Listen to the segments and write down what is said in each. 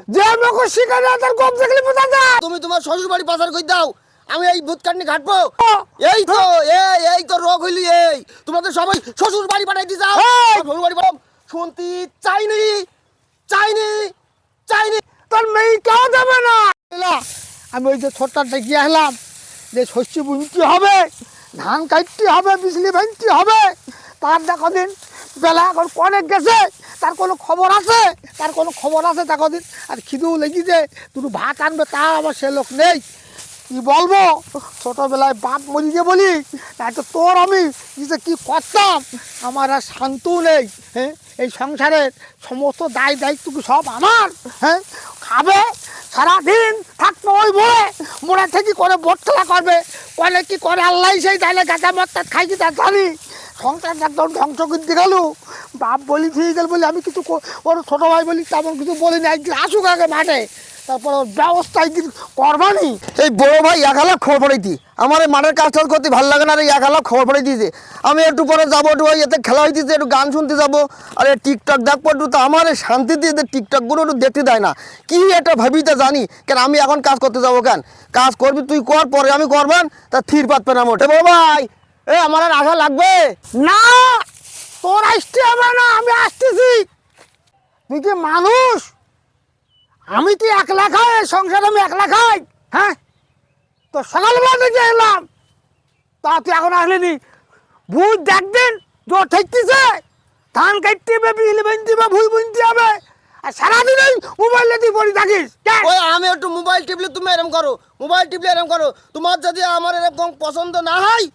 যে আমাকে শিখালে তার গপ দেখলে বোঝা যায়। তুমি তোমার শ্বশুর বাড়ি পাচার করে দাও, আমি এই ভূত কাটনি ঘাটবো। এই তো রোগ হইলি। এই তোমাদের সবাই শ্বশুর বাড়ি পাঠাই দি যাও। শ্বশুর বাড়ি পাঠাও শুনতি চাইনি চাইনি চাইনি। তোর মেয়ে কেউ দেবে না। আমি ওই যে ছোট্টাটা গিয়ে এলাম যে শস্য বুনতে হবে, ধান কাটতে হবে, বিজলি ভাঙতে হবে। তার দেখো দিন বেলা এখন অনেক গেছে, তার কোনো খবর আছে? তার কোনো খবর আছে দেখো দিন। আর খিদেও লেগেছে, দুটো ভাত আনবে তা আমার সে লোক নেই। কি বলবো, ছোটবেলায় বাপ মরিয়ে বলি এত তোর আমি যে কি করতাম, আমার আর শান্তও নেই। হ্যাঁ, এই সংসারের সমস্ত দায় দায়িত্ব সব আমার। হ্যাঁ, খাবে সারাদিন থাকবে ওই মোড়ে থেকে করে বোট খেলা করবে, করে কি করে আল্লাহ সেই জানে। গাঁজা মত্তা খাই কি তা জানি। সংসার একদম ধ্বংস করতে গেল। বাপ বলি ঠিক গেল বলি আমি কিছু ওর ছোটো ভাই বলি তেমন কিছু বলি না, একদিন আসুক আগে মাঠে, তারপর ব্যবস্থা একদিন করবানি। এই বড় ভাই 1,000 খবর পড়াই দি, আমার এই মাঠের কাজ টাজ করতে ভালো লাগে না। আর 1,000 খবর পড়াই দিয়েছে, আমি একটু পরে যাবো, একটু ওই এতে খেলা হইতেছে, একটু গান শুনতে যাবো। আর এই টিকটক দেখবো একটু, তো আমার এই শান্তি দিয়ে টিকটকগুলো একটু দেখতে দেয় না। কি একটা ভাবিতে জানি কেন, আমি এখন কাজ করতে যাবো কেন? কাজ করবি তুই কর, পরে আমি করবান, তা থির পাতবে না মোটে। বড় ভাই এ আমার আর আশা লাগবে না, তোর আসতে হবে না, আমি আসতেছি। তুই কি মানুষ? আমি কি একলা খাই সংসারে? আমি একলা খাই? হ্যাঁ, তো সকালবেলা থেকে এলাম, তা তুই এখন আসলেনি। ভুল দেখবেন জোর ঠেকতেছে, ধান কাটতে হবে, বিজলি বানতে হবে, ভুই বুনতে হবে, আর সারাদিন ওই মোবাইলে তুই পড়ে থাকিস। ওই আমি একটু মোবাইল টিপলে তুমি এরম করো, মোবাইল টিপলে এরম করো। তোমার যদি আমার এরকম পছন্দ না হয়,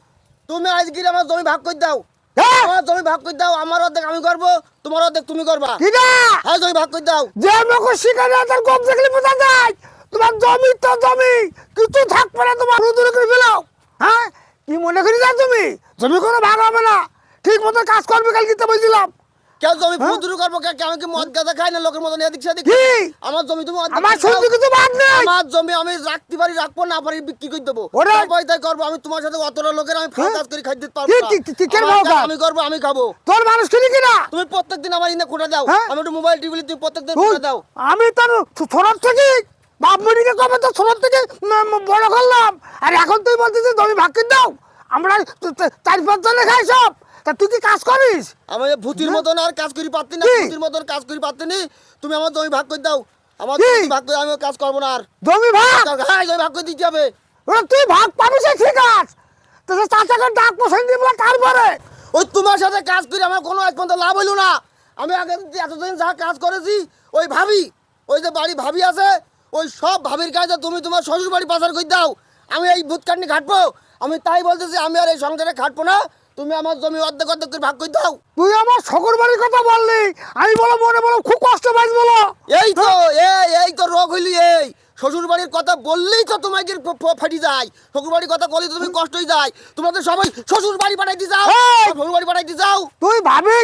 তুমি আজকে আমার জমি ভাগ করে দাও। আমার জমি ভাগ করে দাও, আমার অর্ধেক আমি করবো, তোমার অর্ধেক তুমি করবা। হ্যাঁ, জমি ভাগ করে দাও। যে আমাকে শিখালে তার গপ দেখলে বোঝা যায়। তোমার জমি তো জমি, কিছু থাকবে না, তোমার দূরে করে ফেলাও। হ্যাঁ, কি মনে করি যা তুমি? জমি কোনো ভাগ হবে না, ঠিক মতো কাজ করবে। কাল কিনতে বলছিলাম কেউ জমি ফুদুরু করবো কে? আমি কি মদ গাঁজা খাই না লোকের মতন এদিক সেদিক? আমার জমি তুমি আমার শুনতে কিছু বাদ নেই। আমার জমি আমি রাখতে পারি, রাখবো না পারি বিক্রি করে দেবো। তাই করবো। আমি তোমার সাথে অতটা লোকের আমি ফাঁকা কাজ করে খাই দিতে পারবো না। আমি করবো, আমি খাবো। তোর মানুষ কিনি কিনা? তুমি প্রত্যেকদিন আমার ইনে খোটা দাও, আমি একটু মোবাইল টিভি তুমি প্রত্যেকদিন খোটা দাও। আমি তোর ছোট থেকে বাপ মরিকে কবে তো ছোট থেকে বড় করলাম, আর এখন তুই বলছিস জমি ভাগ করে দাও। আমরা 4-5 জনে খাই সব, তা তুই কি কাজ করিস? আমি ভূতির মতন আর কাজ করি পারতি না, ভূতির মতন কাজ করি পারতি নি। তুমি আমার জমি ভাগ করে দাও, আমার জমি ভাগ করে আমি কাজ করবো না আর। জমি ভাগ? হ্যাঁ, জমি ভাগ করে দিতে হবে। ওরা তুই ভাগ পাবি সে ঠিক আছে, তো চাচাকে ডাক পছন্দ দিয়ে বলে তারপরে। ওই তোমার সাথে কাজ করে আমার কোনো এক পর্যন্ত লাভ হইল না। আমি আগে এতদিন যা কাজ করেছি, ওই ভাবি, ওই যে বাড়ি ভাবি আছে, ওই সব ভাবির কাজে তুমি তোমার শ্বশুর বাড়ি পাচার করে দাও। আমি এই ভূত কাটনি ঘাটবো, আমি তাই বলতেছি আমি আর এই সংসারে খাটবো না। তুমি আমার জমি অর্ধেক অর্ধেক করে ভাগ করে দাও। তুই আমার শ্বশুর বাড়ির কথা বললি, আমি বলো মনে বলো খুব কষ্ট পাইস বলো। এই তো রোগ হইলি। এই শ্বশুর বাড়ির কথা বললেই তো তোমাকে ফাটি যায়, শ্বশুর বাড়ির কথা বললেই তো তুমি কষ্টই যায়। তোমাদের সবাই শ্বশুর বাড়ি পাঠাইতে যাও, শ্বশুর বাড়ি পাঠাইতে যাও। তুই ভাবি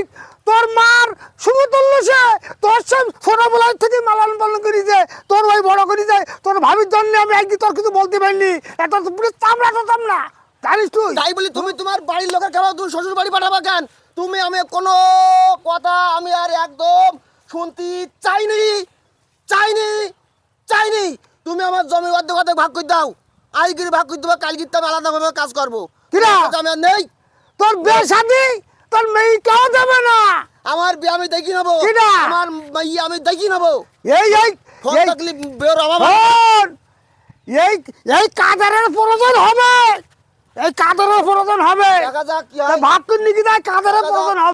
তোর মার সমতুল্য সে, তোর সব ছোটবেলা থেকে লালন পালন করি যে, তোর ভাই বড় করি যায়, তোর ভাবির জন্য আমি একদিন তোর কিছু বলতে পারিনি। এটা তো পুরো চামড়া তো না, জানিস তুই? তাই বলি তুমি তোমার বাড়ির লোকের খাওয়া, তুমি শ্বশুর বাড়ি পাঠাবা কেন? তুমি আমি কোনো কথা আমি আর একদম শুনতে চাইনি চাইনি চাইনি। তুমি আমার জমি অর্ধেক অর্ধেক ভাগ করে দাও। আজকের ভাগ করে দেবো, কালকে আমি আলাদাভাবে কাজ করবো। আমি আর নেই। তোর বিয়ে শাদী তোর মেয়ে কেউ দেবে না। আমার বিয়ে আমি দেখি নেবো, আমার মেয়ে আমি দেখি নেবো। এই এই ফোন থাকলে বের অভাব, এই এই কাদারের প্রয়োজন হবে, এই কাদারের প্রয়োজন হবে। দেখা যাক কি হয়। ভাগ করে নিয়ে যায় কাদারের প্রয়োজন হবে।